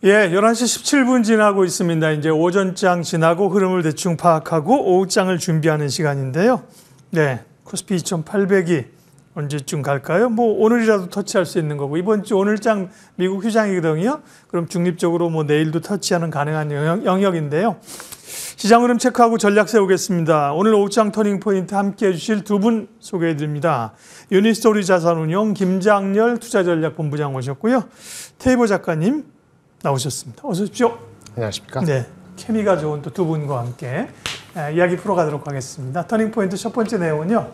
예, 11시 17분 지나고 있습니다. 이제 오전장 지나고 흐름을 대충 파악하고 오후장을 준비하는 시간인데요. 네, 코스피 2800이 언제쯤 갈까요? 뭐 오늘이라도 터치할 수 있는 거고, 이번 주 오늘장 미국 휴장이거든요. 그럼 중립적으로 뭐 내일도 터치하는 가능한 영역인데요. 시장 흐름 체크하고 전략 세우겠습니다. 오늘 오후장 터닝 포인트 함께 해주실 두 분 소개해드립니다. 유니스토리 자산운용 김장렬 투자전략본부장 오셨고요. 테이버 작가님 나오셨습니다. 어서 오십시오. 안녕하십니까? 네, 케미가 좋은 또 두 분과 함께 이야기 풀어가도록 하겠습니다. 터닝 포인트 첫 번째 내용은요.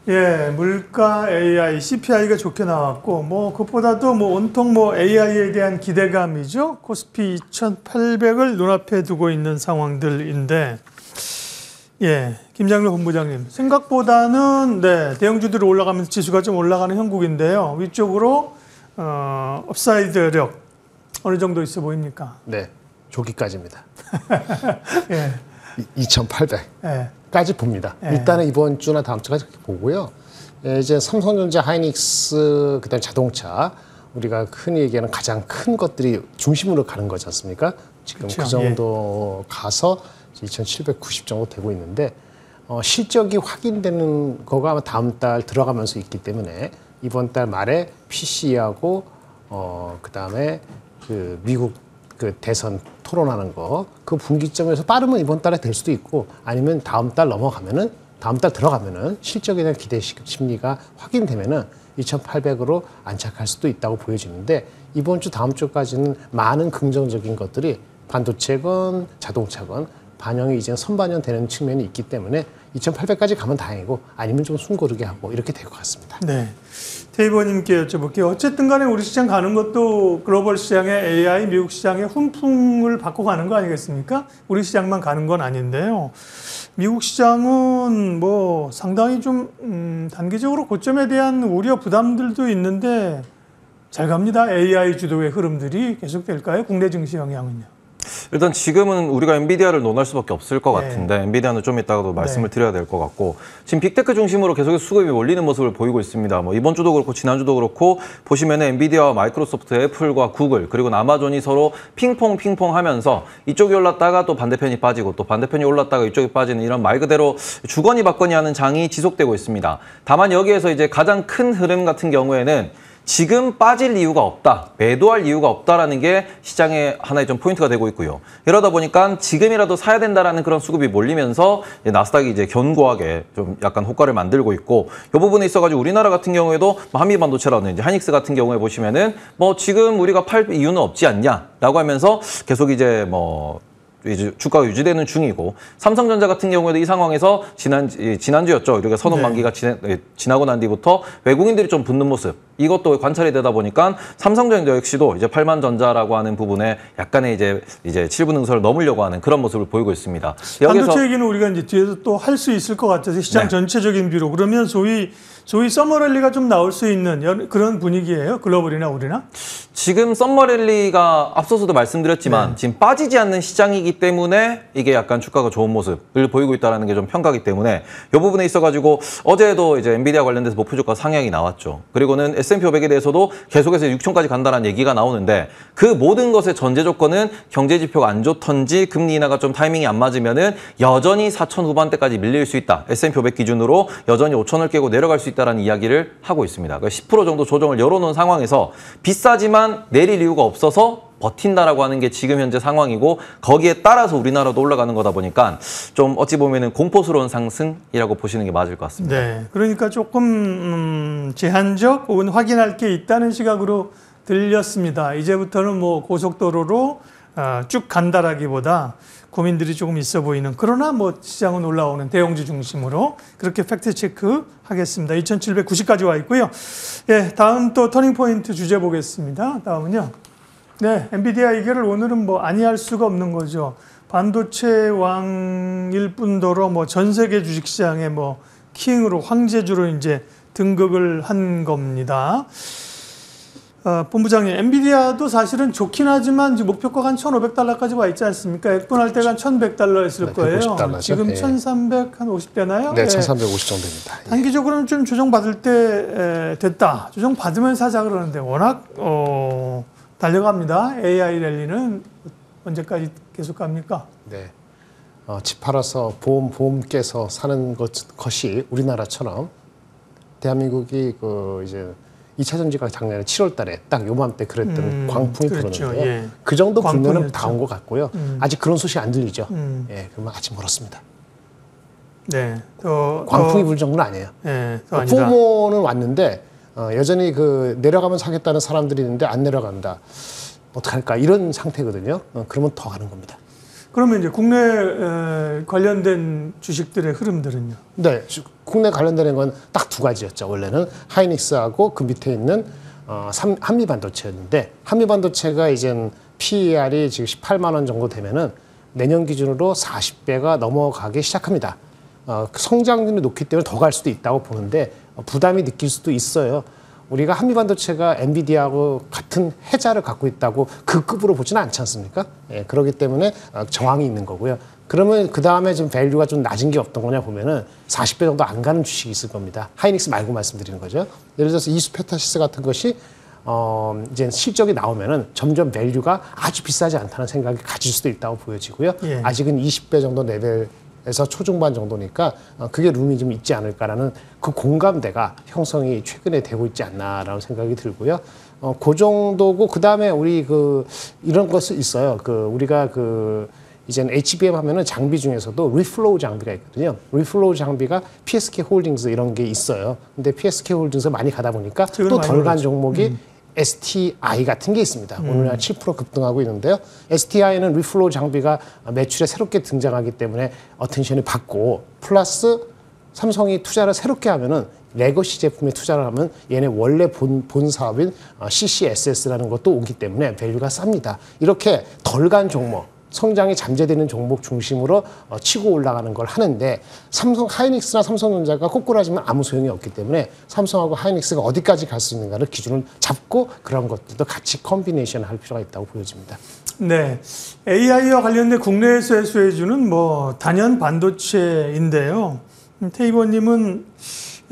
예, 물가, AI, CPI가 좋게 나왔고, 뭐 그것보다도 뭐 온통 뭐 AI에 대한 기대감이죠. 코스피 2,800을 눈앞에 두고 있는 상황들인데, 예, 김장렬 본부장님, 생각보다는 네, 대형주들이 올라가면서 지수가 좀 올라가는 형국인데요. 위쪽으로 업사이드력 어느 정도 있어 보입니까? 네, 조기까지입니다. 예. 2,800까지 봅니다. 예. 일단은 이번 주나 다음 주까지 그렇게 보고요. 예, 이제 삼성전자, 하이닉스, 그다음 자동차 우리가 흔히 얘기하는 가장 큰 것들이 중심으로 가는 거지 않습니까? 지금 그렇죠. 그 정도 가서 2,790 정도 되고 있는데 실적이 확인되는 거가 아마 다음 달 들어가면서 있기 때문에 이번 달 말에 PC하고 그다음에 그 미국 그 대선 토론하는 거 그 분기점에서 빠르면 이번 달에 될 수도 있고 아니면 다음 달 넘어가면은 다음 달 들어가면은 실적에 대한 기대 심리가 확인되면은 2,800으로 안착할 수도 있다고 보여지는데 이번 주 다음 주까지는 많은 긍정적인 것들이 반도체건 자동차건 반영이 이제 선반영되는 측면이 있기 때문에 2,800까지 가면 다행이고 아니면 좀 숨고르게 하고 이렇게 될 것 같습니다. 네. 테이버님께 여쭤볼게요. 어쨌든 간에 우리 시장 가는 것도 글로벌 시장의 AI, 미국 시장의 훈풍을 받고 가는 거 아니겠습니까? 우리 시장만 가는 건 아닌데요. 미국 시장은 뭐 상당히 좀 단기적으로 고점에 대한 우려 부담들도 있는데 잘 갑니다. AI 주도의 흐름들이 계속될까요? 국내 증시 영향은요? 일단 지금은 우리가 엔비디아를 논할 수밖에 없을 것 같은데 엔비디아는 좀 이따가도 말씀을 드려야 될 것 같고 지금 빅테크 중심으로 계속해서 수급이 몰리는 모습을 보이고 있습니다. 뭐 이번 주도 그렇고 지난주도 그렇고 보시면 엔비디아와 마이크로소프트, 애플과 구글 그리고 아마존이 서로 핑퐁 하면서 이쪽이 올랐다가 또 반대편이 빠지고 또 반대편이 올랐다가 이쪽이 빠지는 이런 말 그대로 주거니 받거니 하는 장이 지속되고 있습니다. 다만 여기에서 이제 가장 큰 흐름 같은 경우에는 지금 빠질 이유가 없다, 매도할 이유가 없다라는 게 시장의 하나의 좀 포인트가 되고 있고요. 이러다 보니까 지금이라도 사야 된다라는 그런 수급이 몰리면서 나스닥이 이제 견고하게 좀 약간 호가를 만들고 있고 이 부분에 있어가지고 우리나라 같은 경우에도 한미반도체라든지 하이닉스 같은 경우에 보시면은 뭐 지금 우리가 팔 이유는 없지 않냐라고 하면서 계속 이제 뭐 이제 주가가 유지되는 중이고 삼성전자 같은 경우에도 이 상황에서 지난주였죠. 우리가 선언 만기가 지나고 난 뒤부터 외국인들이 좀 붙는 모습 이것도 관찰이 되다 보니까 삼성전자 역시도 이제 8만 전자라고 하는 부분에 약간의 이제 7분 능선을 넘으려고 하는 그런 모습을 보이고 있습니다. 반도체 얘기는 우리가 이제 뒤에서 또 할 수 있을 것 같아서 시장 전체적인 뷰로 그러면 소위 서머랠리가 좀 나올 수 있는 그런 분위기예요. 글로벌이나 우리나? 지금 썸머랠리가 앞서서도 말씀드렸지만 지금 빠지지 않는 시장이기 때문에 이게 약간 주가가 좋은 모습을 보이고 있다는 게 좀 평가기 때문에 이 부분에 있어가지고 어제도 이제 엔비디아 관련돼서 목표 주가 상향이 나왔죠. 그리고는 S&P 500에 대해서도 계속해서 6천까지 간다는 얘기가 나오는데 그 모든 것의 전제 조건은 경제 지표가 안 좋던지 금리 인하가 좀 타이밍이 안 맞으면은 여전히 4천 후반대까지 밀릴 수 있다. S&P 500 기준으로 여전히 5천을 깨고 내려갈 수 있다라는 이야기를 하고 있습니다. 10% 정도 조정을 열어놓은 상황에서 비싸지만 내릴 이유가 없어서 버틴다라고 하는 게 지금 현재 상황이고 거기에 따라서 우리나라도 올라가는 거다 보니까 좀 어찌 보면은 공포스러운 상승이라고 보시는 게 맞을 것 같습니다. 네, 그러니까 조금 제한적 혹은 확인할 게 있다는 시각으로 들렸습니다. 이제부터는 뭐 고속도로로 쭉 간다라기보다 고민들이 조금 있어 보이는 그러나 뭐 시장은 올라오는 대형주 중심으로 그렇게 팩트 체크 하겠습니다. 2,790까지 와 있고요. 예, 다음 또 터닝 포인트 주제 보겠습니다. 다음은요. 네, 엔비디아 이거를 오늘은 뭐 아니할 수가 없는 거죠. 반도체 왕일 뿐더러 뭐 전 세계 주식시장의 뭐 킹으로 황제주로 이제 등극을 한 겁니다. 본부장님, 엔비디아도 사실은 좋긴 하지만 이제 목표가가 한 1,500달러까지 와 있지 않습니까? 액분할 때가 한 1,100달러였을 거예요. 150달러죠. 지금 1,350 되나요? 네, 1,350 정도 됩니다. 단기적으로는 좀 조정받을 때 됐다. 조정받으면 사자 그러는데 워낙 달려갑니다. AI 랠리는 언제까지 계속 갑니까? 네. 집 팔아서 보험 깨서 사는 것이 우리나라처럼 대한민국이 이제 2차 전지가 작년에 7월 달에 딱 요맘때 그랬던 광풍이 그렇죠. 불었는데요. 예. 그 정도 불면은 광풍이었죠. 다 온 것 같고요. 아직 그런 소식 안 들리죠. 예, 그러면 아직 멀었습니다. 네. 광풍이 불 정도는 아니에요. 네, 더 아니다. 포모는 왔는데 여전히 내려가면 사겠다는 사람들이 있는데 안 내려간다. 어떡할까 이런 상태거든요. 그러면 더 가는 겁니다. 그러면 이제 국내 관련된 주식들의 흐름들은요? 네, 국내 관련되는 건 딱 두 가지였죠. 원래는 하이닉스하고 그 밑에 있는 한미반도체였는데 한미반도체가 이젠 PER이 지금 18만 원 정도 되면은 내년 기준으로 40배가 넘어가기 시작합니다. 성장률이 높기 때문에 더 갈 수도 있다고 보는데 부담이 느낄 수도 있어요. 우리가 한미반도체가 엔비디아하고 같은 해자를 갖고 있다고 그 급으로 보지는 않지 않습니까? 예, 그렇기 때문에 저항이 있는 거고요. 그러면 그 다음에 좀 밸류가 좀 낮은 게 어떤 거냐 보면은 40배 정도 안 가는 주식이 있을 겁니다. 하이닉스 말고 말씀드리는 거죠. 예를 들어서 이수페타시스 같은 것이 이제 실적이 나오면은 점점 밸류가 아주 비싸지 않다는 생각이 가질 수도 있다고 보여지고요. 예. 아직은 아직은 20배 정도 레벨에서 초중반 정도니까 그게 룸이 좀 있지 않을까라는 그 공감대가 형성이 최근에 되고 있지 않나라는 생각이 들고요. 그 정도고 그 다음에 우리 이런 것이 있어요. 우리가 이제는 HBM 하면은 장비 중에서도 리플로우 장비가 있거든요. 리플로우 장비가 PSK 홀딩스 이런 게 있어요. 근데 PSK 홀딩스 많이 가다 보니까 또 덜 간 종목이 STI 같은 게 있습니다. 오늘 한 7% 급등하고 있는데요. STI는 리플로우 장비가 매출에 새롭게 등장하기 때문에 어텐션을 받고 플러스 삼성이 투자를 새롭게 하면은 레거시 제품에 투자를 하면 얘네 원래 본 사업인 CCSS라는 것도 오기 때문에 밸류가 쌉니다. 이렇게 덜 간 종목, 성장이 잠재되는 종목 중심으로 치고 올라가는 걸 하는데 삼성 하이닉스나 삼성전자가 꼬꾸라지면 아무 소용이 없기 때문에 삼성하고 하이닉스가 어디까지 갈 수 있는가를 기준을 잡고 그런 것들도 같이 컴비네이션 할 필요가 있다고 보여집니다. 네. AI와 관련된 국내에서의 수혜주는 단연 반도체인데요. 테이버님은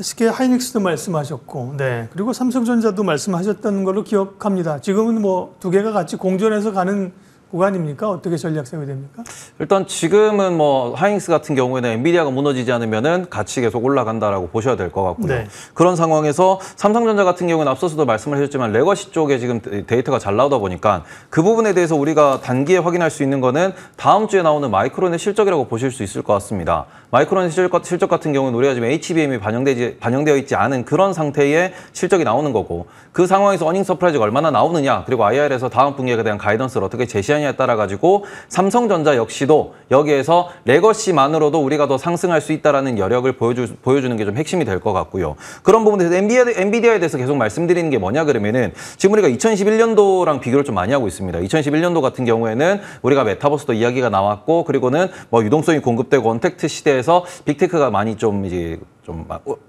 SK 하이닉스도 말씀하셨고, 네. 그리고 삼성전자도 말씀하셨던 걸로 기억합니다. 지금은 두 개가 같이 공존해서 가는 구간입니까? 어떻게 전략 세워야 됩니까? 일단 지금은 하이닉스 같은 경우에는 엔비디아가 무너지지 않으면은 같이 계속 올라간다라고 보셔야 될 것 같고요. 네. 그런 상황에서 삼성전자 같은 경우는 앞서서도 말씀을 하셨지만 레거시 쪽에 지금 데이터가 잘 나오다 보니까 그 부분에 대해서 우리가 단기에 확인할 수 있는 거는 다음 주에 나오는 마이크론의 실적이라고 보실 수 있을 것 같습니다. 마이크론의 실적 같은 경우는 우리가 지금 HBM이 반영되어 있지 않은 그런 상태의 실적이 나오는 거고 그 상황에서 어닝 서프라이즈가 얼마나 나오느냐 그리고 IR에서 다음 분기에 대한 가이던스를 어떻게 제시하냐에 따라 가지고 삼성전자 역시도 여기에서 레거시만으로도 우리가 더 상승할 수 있다라는 여력을 보여주는 게 좀 핵심이 될 것 같고요. 그런 부분에서 엔비디아에 대해서 계속 말씀드리는 게 뭐냐 그러면은 지금 우리가 2021년도랑 비교를 좀 많이 하고 있습니다. 2021년도 같은 경우에는 우리가 메타버스도 이야기가 나왔고 그리고는 유동성이 공급되고 언택트 시대에서 빅테크가 많이 좀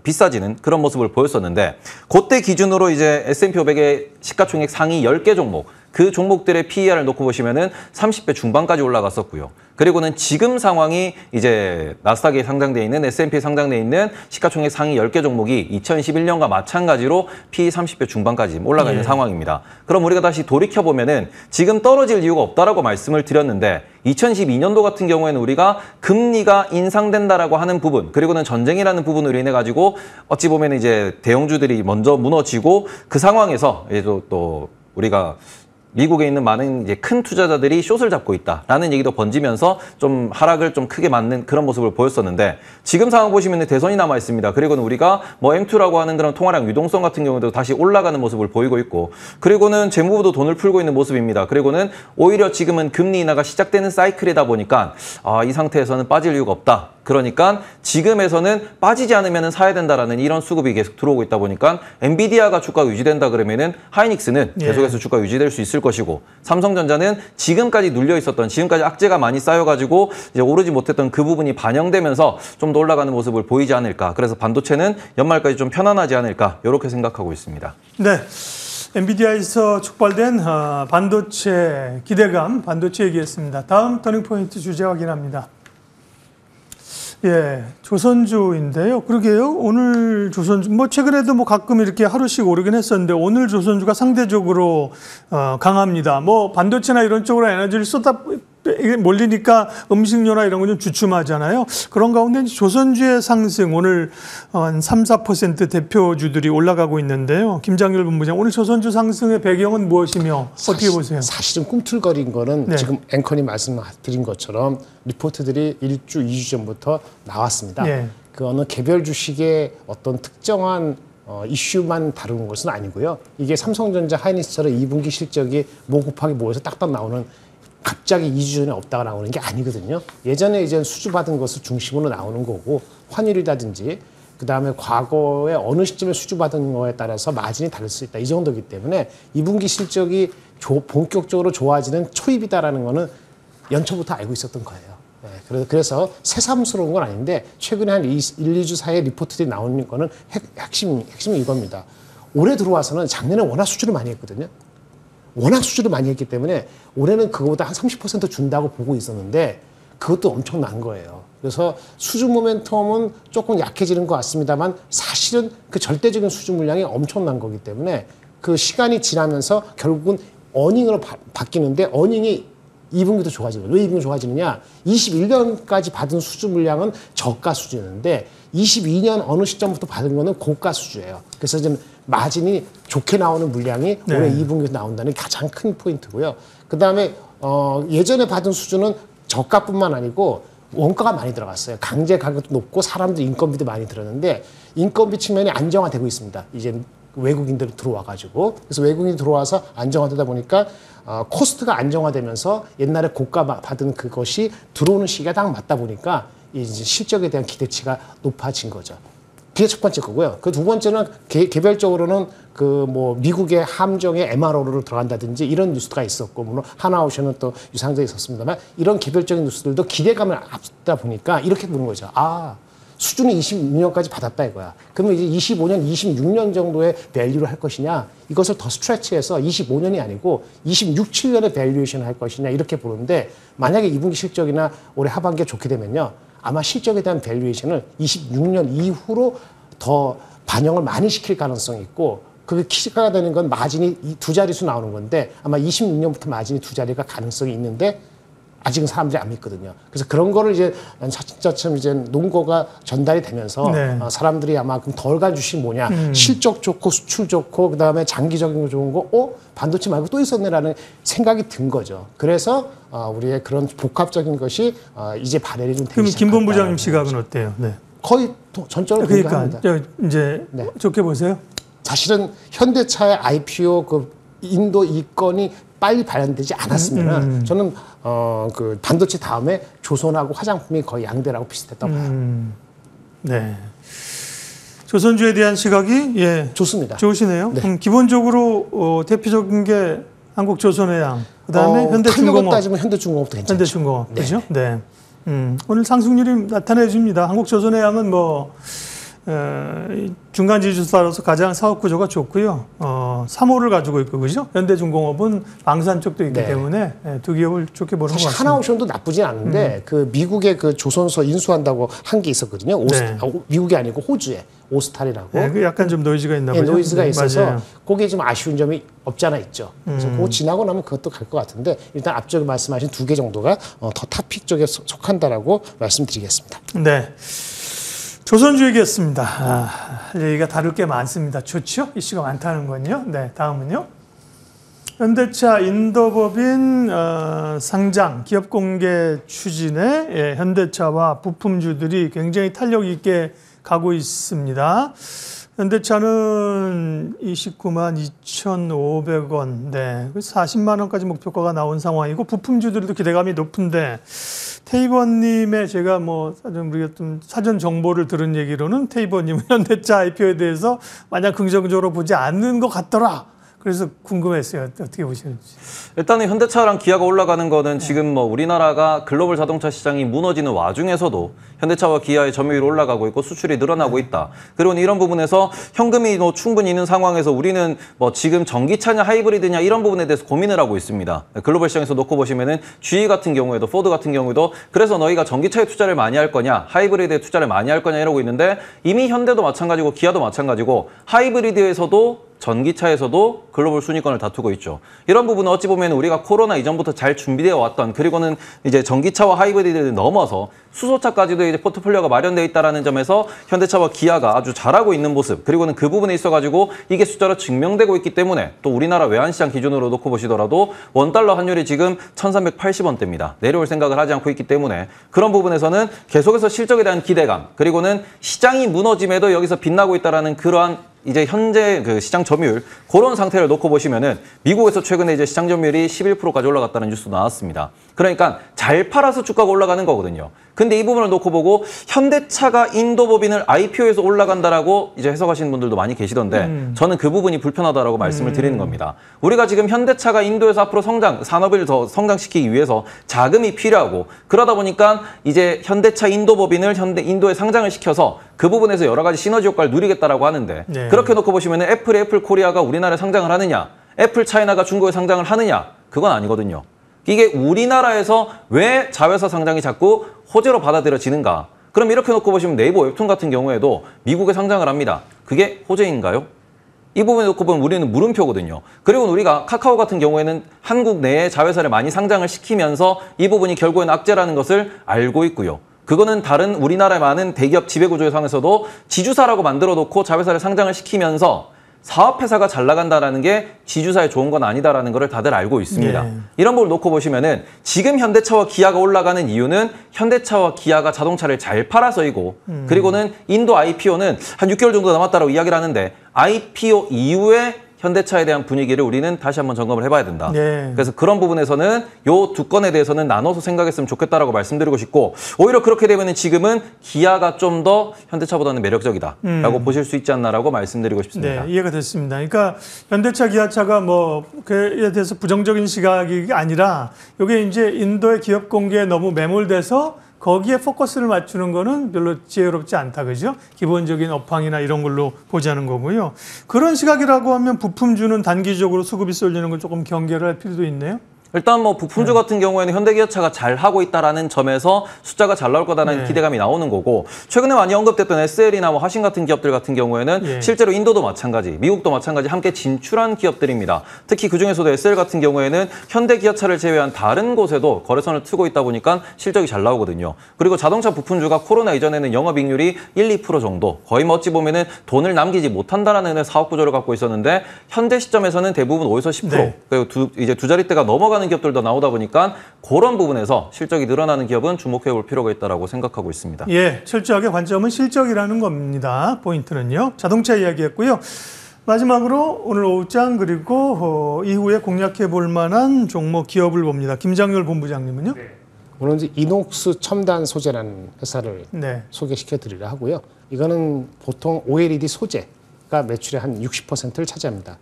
비싸지는 그런 모습을 보였었는데 그때 기준으로 이제 S&P 500의 시가총액 상위 10개 종목 그 종목들의 PER을 놓고 보시면은 30배 중반까지 올라갔었고요. 그리고는 지금 상황이 이제 나스닥에 상장돼 있는 S&P에 상장돼 있는 시가총액 상위 10개 종목이 2011년과 마찬가지로 PE 30배 중반까지 올라가 있는 상황입니다. 그럼 우리가 다시 돌이켜 보면은 지금 떨어질 이유가 없다라고 말씀을 드렸는데 2012년도 같은 경우에는 우리가 금리가 인상된다라고 하는 부분 그리고는 전쟁이라는 부분으로 인해 가지고 어찌 보면 이제 대형주들이 먼저 무너지고 그 상황에서 이제 또 우리가 미국에 있는 많은 이제 큰 투자자들이 숏을 잡고 있다라는 얘기도 번지면서 좀 하락을 좀 크게 맞는 그런 모습을 보였었는데 지금 상황 보시면 대선이 남아 있습니다. 그리고는 우리가 M2라고 하는 그런 통화량 유동성 같은 경우도 다시 올라가는 모습을 보이고 있고 그리고는 재무부도 돈을 풀고 있는 모습입니다. 그리고는 오히려 지금은 금리 인하가 시작되는 사이클이다 보니까 이 상태에서는 빠질 이유가 없다. 그러니까 지금에서는 빠지지 않으면 사야 된다라는 이런 수급이 계속 들어오고 있다 보니까 엔비디아가 주가가 유지된다 그러면은 하이닉스는 계속해서 주가 유지될 수 있을 것이고 삼성전자는 지금까지 눌려 있었던 지금까지 악재가 많이 쌓여가지고 이제 오르지 못했던 그 부분이 반영되면서 좀 더 올라가는 모습을 보이지 않을까. 그래서 반도체는 연말까지 좀 편안하지 않을까 이렇게 생각하고 있습니다. 네. 엔비디아에서 촉발된 반도체 기대감, 반도체 얘기했습니다. 다음 터닝포인트 주제 확인합니다. 예, 조선주인데요. 그러게요. 오늘 조선주, 뭐 최근에도 뭐 가끔 이렇게 하루씩 오르긴 했었는데 오늘 조선주가 상대적으로 강합니다. 뭐 반도체나 이런 쪽으로 에너지를 쏟아 몰리니까 음식료나 이런 거 좀 주춤하잖아요. 그런 가운데 조선주의 상승 오늘 한 3, 4% 대표주들이 올라가고 있는데요. 김장률 본부장, 오늘 조선주 상승의 배경은 무엇이며 어떻게 보세요? 사실은 꿈틀거린 거는 네. 지금 앵커님 말씀드린 것처럼 리포트들이 1주, 2주 전부터 나왔습니다. 네. 그 어느 개별 주식의 어떤 특정한 이슈만 다루는 것은 아니고요. 이게 삼성전자, 하이닉스처럼 2분기 실적이 뭐 곱하기 뭐에서 딱딱 나오는 갑자기 2주 전에 없다가 나오는 게 아니거든요. 예전에 이제 수주받은 것을 중심으로 나오는 거고 환율이라든지 그다음에 과거에 어느 시점에 수주받은 거에 따라서 마진이 다를 수 있다. 이 정도이기 때문에 2분기 실적이 본격적으로 좋아지는 초입이다라는 거는 연초부터 알고 있었던 거예요. 네, 그래서 새삼스러운 건 아닌데 최근에 한 1, 2주 사이에 리포트들이 나오는 거는 핵심이 이겁니다. 올해 들어와서는 작년에 워낙 수주를 많이 했거든요. 워낙 수주를 많이 했기 때문에 올해는 그거보다 한 30% 준다고 보고 있었는데 그것도 엄청난 거예요. 그래서 수주 모멘텀은 조금 약해지는 것 같습니다만 사실은 그 절대적인 수주 물량이 엄청난 거기 때문에 그 시간이 지나면서 결국은 어닝으로 바뀌는데 어닝이 2분기도 좋아지거든요. 왜 2분기 좋아지느냐? 21년까지 받은 수주 물량은 저가 수주였는데 22년 어느 시점부터 받은 거는 고가 수주예요. 그래서 지금 마진이 좋게 나오는 물량이 네. 올해 2분기에 나온다는 게 가장 큰 포인트고요. 그다음에 예전에 받은 수주는 저가뿐만 아니고 원가가 많이 들어갔어요. 강제 가격도 높고 사람들 인건비도 많이 들었는데 인건비 측면이 안정화되고 있습니다. 이제 외국인들이 들어와가지고 그래서 외국인이 들어와서 안정화되다 보니까 코스트가 안정화되면서 옛날에 고가 받은 그것이 들어오는 시기가 딱 맞다 보니까 이제 실적에 대한 기대치가 높아진 거죠. 그게 첫 번째 거고요. 그 두 번째는 개별적으로는 그 뭐 미국의 함정에 MRO를 들어간다든지 이런 뉴스가 있었고 물론 하나오션은 또 유상적이 있었습니다만 이런 개별적인 뉴스들도 기대감을 앞다 보니까 이렇게 보는 거죠. 수준이 26년까지 받았다 이거야. 그러면 이제 25년, 26년 정도의 밸류를 할 것이냐 이것을 더 스트레치해서 25년이 아니고 26, 7년의 밸류에이션을 할 것이냐 이렇게 보는데 만약에 2분기 실적이나 올해 하반기에 좋게 되면요. 아마 실적에 대한 밸류에이션을 26년 이후로 더 반영을 많이 시킬 가능성이 있고 그게 키가 되는 건 마진이 두 자릿수 나오는 건데 아마 26년부터 마진이 두 자리가 가능성이 있는데 아직은 사람들이 안 믿거든요. 그래서 그런 거를 이제 차츰 이제 논거가 전달이 되면서 네. 사람들이 아마 그럼 덜 간 주식 뭐냐 실적 좋고 수출 좋고 그다음에 장기적인 거 좋은 거 반도체 말고 또 있었네라는 생각이 든 거죠. 그래서 우리의 그런 복합적인 것이 이제 발현이 좀 되기 그럼 시작했다. 김 본부장님 시각은 어때요? 네. 거의 전적으로 동감합니다. 그러니까 이제 네. 좋게 보세요. 사실은 현대차의 IPO 그 인도 이건이 빨리 발현되지 않았으면 저는 그 반도체 다음에 조선하고 화장품이 거의 양대라고 비슷했다고 봐요. 네. 조선주에 대한 시각이 좋습니다. 좋으시네요. 네. 그럼 기본적으로 대표적인 게 한국조선해양, 그다음에 탄력을 현대중공업, 따지면 현대중공업도 괜찮죠. 현대중공업, 네. 그렇죠? 네. 오늘 상승률이 나타내 줍니다. 한국조선해양은 뭐 중간 지주사로서 가장 사업 구조가 좋고요. 3호를 가지고 있고 그죠? 현대중공업은 방산 쪽도 있기 네. 때문에 두 기업을 좋게 보는 것 사실 같습니다. 하나오션도 나쁘진 않은데 그 미국의 그 조선소 인수한다고 한 게 있었거든요. 네. 미국이 아니고 호주에 오스탈이라고. 네, 그 약간 좀 노이즈가 있나 보죠. 노이즈가 네, 있어서 맞아요. 거기에 좀 아쉬운 점이 없잖아 있죠. 그래서 그거 지나고 나면 그것도 갈 것 같은데 일단 앞쪽에 말씀하신 두 개 정도가 더 탑픽 쪽에 속한다라고 말씀드리겠습니다. 네. 조선주 얘기였습니다. 할 얘기가 다룰 게 많습니다. 좋죠? 이슈가 많다는 건요. 네, 다음은요. 현대차 인도법인 상장 기업 공개 추진에 현대차와 부품주들이 굉장히 탄력 있게 가고 있습니다. 현대차는 29만 2,500원, 네, 40만 원까지 목표가가 나온 상황이고 부품주들도 기대감이 높은데 테이버님의 제가 뭐 우리가 좀 사전 정보를 들은 얘기로는 테이버님은 현대차 IPO에 대해서 마냥 긍정적으로 보지 않는 것 같더라. 그래서 궁금했어요. 어떻게 보시는지. 일단은 현대차랑 기아가 올라가는 거는 지금 뭐 우리나라가 글로벌 자동차 시장이 무너지는 와중에서도 현대차와 기아의 점유율이 올라가고 있고 수출이 늘어나고 있다. 그리고 이런 부분에서 현금이 뭐 충분히 있는 상황에서 우리는 뭐 지금 전기차냐 하이브리드냐 이런 부분에 대해서 고민을 하고 있습니다. 글로벌 시장에서 놓고 보시면은 GE 같은 경우에도 포드 같은 경우에도 그래서 너희가 전기차에 투자를 많이 할 거냐 하이브리드에 투자를 많이 할 거냐 이러고 있는데 이미 현대도 마찬가지고 기아도 마찬가지고 하이브리드에서도 전기차에서도 글로벌 순위권을 다투고 있죠. 이런 부분은 어찌 보면 우리가 코로나 이전부터 잘 준비되어 왔던 그리고는 이제 전기차와 하이브리드를 넘어서 수소차까지도 이제 포트폴리오가 마련되어 있다는 점에서 현대차와 기아가 아주 잘하고 있는 모습 그리고는 그 부분에 있어가지고 이게 숫자로 증명되고 있기 때문에 또 우리나라 외환시장 기준으로 놓고 보시더라도 원달러 환율이 지금 1380원대입니다. 내려올 생각을 하지 않고 있기 때문에 그런 부분에서는 계속해서 실적에 대한 기대감 그리고는 시장이 무너짐에도 여기서 빛나고 있다는 그러한 이제 현재 그 시장 점유율 그런 상태를 놓고 보시면은 미국에서 최근에 이제 시장 점유율이 11%까지 올라갔다는 뉴스도 나왔습니다. 그러니까 잘 팔아서 주가가 올라가는 거거든요. 근데 이 부분을 놓고 보고 현대차가 인도 법인을 IPO에서 올라간다라고 이제 해석하시는 분들도 많이 계시던데 저는 그 부분이 불편하다라고 말씀을 드리는 겁니다. 우리가 지금 현대차가 인도에서 앞으로 산업을 더 성장시키기 위해서 자금이 필요하고 그러다 보니까 이제 현대차 인도 법인을 인도에 상장을 시켜서 그 부분에서 여러 가지 시너지 효과를 누리겠다라고 하는데 네. 그렇게 놓고 보시면 애플 코리아가 우리나라에 상장을 하느냐 애플 차이나가 중국에 상장을 하느냐 그건 아니거든요. 이게 우리나라에서 왜 자회사 상장이 자꾸 호재로 받아들여지는가? 그럼 이렇게 놓고 보시면 네이버 웹툰 같은 경우에도 미국에 상장을 합니다. 그게 호재인가요? 이 부분에 놓고 보면 우리는 물음표거든요. 그리고 우리가 카카오 같은 경우에는 한국 내에 자회사를 많이 상장을 시키면서 이 부분이 결국에는 악재라는 것을 알고 있고요. 그거는 다른 우리나라의 많은 대기업 지배구조의 상에서도 지주사라고 만들어 놓고 자회사를 상장을 시키면서 사업회사가 잘 나간다는 게 지주사에 좋은 건 아니다라는 걸 다들 알고 있습니다. 네. 이런 걸 놓고 보시면은 지금 현대차와 기아가 올라가는 이유는 현대차와 기아가 자동차를 잘 팔아서이고 그리고는 인도 IPO는 한 6개월 정도 남았다고 이야기를 하는데 IPO 이후에 현대차에 대한 분위기를 우리는 다시 한번 점검을 해봐야 된다. 네. 그래서 그런 부분에서는 요 두 건에 대해서는 나눠서 생각했으면 좋겠다라고 말씀드리고 싶고 오히려 그렇게 되면 지금은 기아가 좀 더 현대차보다는 매력적이다라고 보실 수 있지 않나라고 말씀드리고 싶습니다. 네, 이해가 됐습니다. 그러니까 현대차, 기아차가 뭐 그에 대해서 부정적인 시각이 아니라 이게 이제 인도의 기업 공개에 너무 매몰돼서 거기에 포커스를 맞추는 거는 별로 지혜롭지 않다, 그죠? 기본적인 업황이나 이런 걸로 보자는 거고요. 그런 시각이라고 하면 부품주는 단기적으로 수급이 쏠리는 걸 조금 경계를 할 필요도 있네요. 일단 뭐 부품주 같은 경우에는 현대기아차가 잘 하고 있다라는 점에서 숫자가 잘 나올 거다라는 기대감이 나오는 거고 최근에 많이 언급됐던 SL이나 뭐 하신 같은 기업들 같은 경우에는 실제로 인도도 마찬가지, 미국도 마찬가지 함께 진출한 기업들입니다. 특히 그중에서도 SL 같은 경우에는 현대기아차를 제외한 다른 곳에도 거래선을 트고 있다 보니까 실적이 잘 나오거든요. 그리고 자동차 부품주가 코로나 이전에는 영업이익률이 1, 2% 정도 거의 뭐 어찌 보면은 돈을 남기지 못한다라는 사업 구조를 갖고 있었는데 현재 시점에서는 대부분 5에서 10% 그리고 이제 두 자릿대가 넘어가는 기업들도 나오다 보니까 그런 부분에서 실적이 늘어나는 기업은 주목해 볼 필요가 있다고 생각하고 있습니다. 예, 철저하게 관점은 실적이라는 겁니다. 포인트는요. 자동차 이야기했고요. 마지막으로 오늘 오후장 그리고 이후에 공략해 볼 만한 종목 기업을 봅니다. 김장렬 본부장님은요? 네. 오늘 이제 이녹스 첨단 소재라는 회사를 네. 소개시켜 드리려 하고요. 이거는 보통 OLED 소재가 매출의 한 60%를 차지합니다.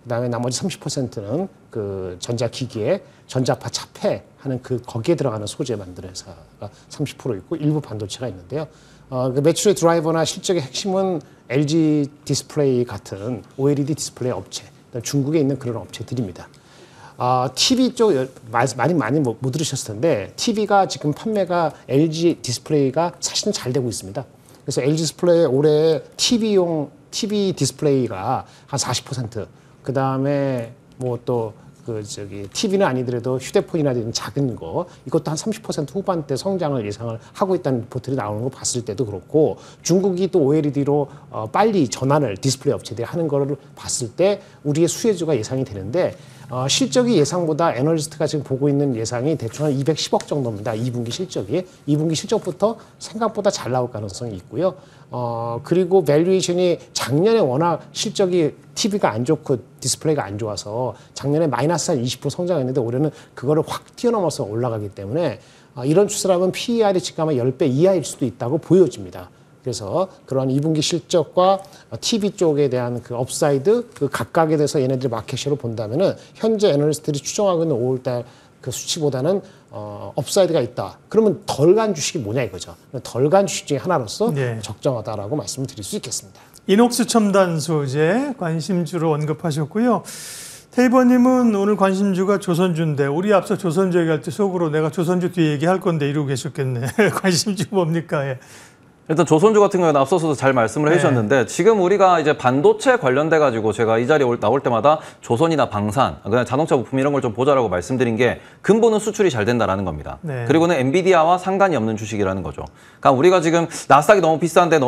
그다음에 나머지 30%는 그 전자기기에 전자파 차폐하는 그 거기에 들어가는 소재 만드는 회사가 30% 있고 일부 반도체가 있는데요. 그 매출의 드라이버나 실적의 핵심은 LG 디스플레이 같은 OLED 디스플레이 업체, 중국에 있는 그런 업체들입니다. TV 쪽 많이 못 들으셨을 텐데 TV가 지금 판매가 LG 디스플레이가 사실은 잘 되고 있습니다. 그래서 LG 디스플레이 올해 TV용 TV 디스플레이가 한 40%, 그 다음에 뭐 또 TV는 아니더라도 휴대폰이나 이런 작은 거 이것도 한 30% 후반대 성장을 예상을 하고 있다는 리포트들이 나오는 거 봤을 때도 그렇고 중국이 또 OLED로 빨리 전환을 디스플레이 업체들이 하는 거를 봤을 때 우리의 수혜주가 예상이 되는데 실적이 예상보다 애널리스트가 지금 보고 있는 예상이 대충 한 210억 정도입니다. 2분기 실적이. 2분기 실적부터 생각보다 잘 나올 가능성이 있고요. 그리고 밸류에이션이 작년에 워낙 실적이 TV가 안 좋고 디스플레이가 안 좋아서 작년에 마이너스 한 20% 성장했는데 올해는 그거를 확 뛰어넘어서 올라가기 때문에 이런 추세라면 PER이 지금 아마 10배 이하일 수도 있다고 보여집니다. 그래서 그런 2분기 실적과 TV 쪽에 대한 그 업사이드 그 각각에 대해서 얘네들이 마켓시로 본다면은 현재 애널리스트들이 추정하고 있는 5월달 그 수치보다는 업사이드가 있다. 그러면 덜 간 주식이 뭐냐 이거죠. 덜 간 주식 중에 하나로서 네. 적정하다라고 말씀을 드릴 수 있겠습니다. 이녹스 첨단 소재 관심주로 언급하셨고요. 테이버님은 오늘 관심주가 조선주인데 우리 앞서 조선주 얘기할 때 속으로 내가 조선주 뒤에 얘기할 건데 이러고 계셨겠네. 관심주 뭡니까? 예. 일단 조선주 같은 경우는 앞서서도 잘 말씀을 해주셨는데 지금 우리가 이제 반도체 관련돼 가지고 제가 이 자리에 나올 때마다 조선이나 방산, 그냥 자동차 부품 이런 걸 좀 보자라고 말씀드린 게 근본은 수출이 잘 된다라는 겁니다. 네. 그리고는 엔비디아와 상관이 없는 주식이라는 거죠. 그러니까 우리가 지금 나스닥이 너무 비싼데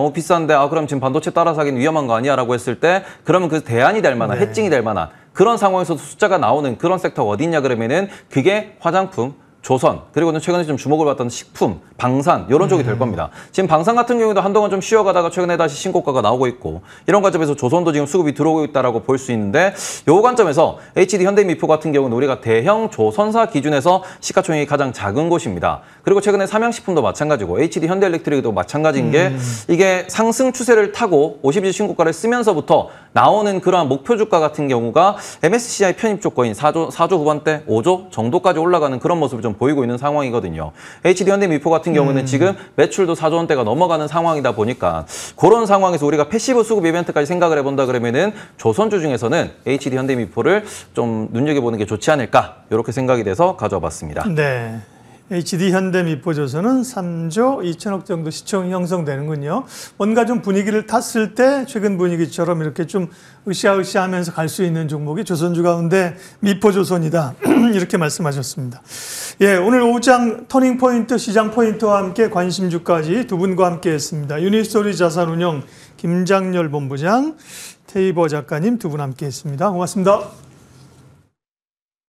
그럼 지금 반도체 따라 사기는 위험한 거 아니야라고 했을 때 그러면 그 대안이 될 만한 해칭이 될 만한 그런 상황에서도 숫자가 나오는 그런 섹터가 어디 있냐 그러면은 그게 화장품, 조선, 그리고는 최근에 좀 주목을 받던 식품, 방산 이런 쪽이 될 겁니다. 지금 방산 같은 경우도 한동안 좀 쉬어가다가 최근에 다시 신고가가 나오고 있고 이런 관점에서 조선도 지금 수급이 들어오고 있다라고 볼 수 있는데 요 관점에서 HD 현대미포 같은 경우는 우리가 대형 조선사 기준에서 시가총액이 가장 작은 곳입니다. 그리고 최근에 삼양식품도 마찬가지고 HD 현대엘렉트릭도 마찬가지인 게 이게 상승 추세를 타고 50일 신고가를 쓰면서부터 나오는 그러한 목표 주가 같은 경우가 MSCI 편입 조건인 4조 후반대 5조 정도까지 올라가는 그런 모습을 좀 보이고 있는 상황이거든요. HD 현대미포 같은 경우는 지금 매출도 4조 원대가 넘어가는 상황이다 보니까 그런 상황에서 우리가 패시브 수급 이벤트까지 생각을 해본다 그러면은 조선주 중에서는 HD 현대미포를 좀 눈여겨보는 게 좋지 않을까 이렇게 생각이 돼서 가져와 봤습니다. 네. HD 현대미포조선은 3조 2천억 정도 시총이 형성되는군요. 뭔가 좀 분위기를 탔을 때 최근 분위기처럼 이렇게 좀 으쌰으쌰하면서 갈 수 있는 종목이 조선주 가운데 미포조선이다. 이렇게 말씀하셨습니다. 예, 오늘 오장 터닝포인트 시장 포인트와 함께 관심주까지 두 분과 함께 했습니다. 유니스토리 자산운용 김장렬 본부장, 테이버 작가님 두 분 함께 했습니다. 고맙습니다.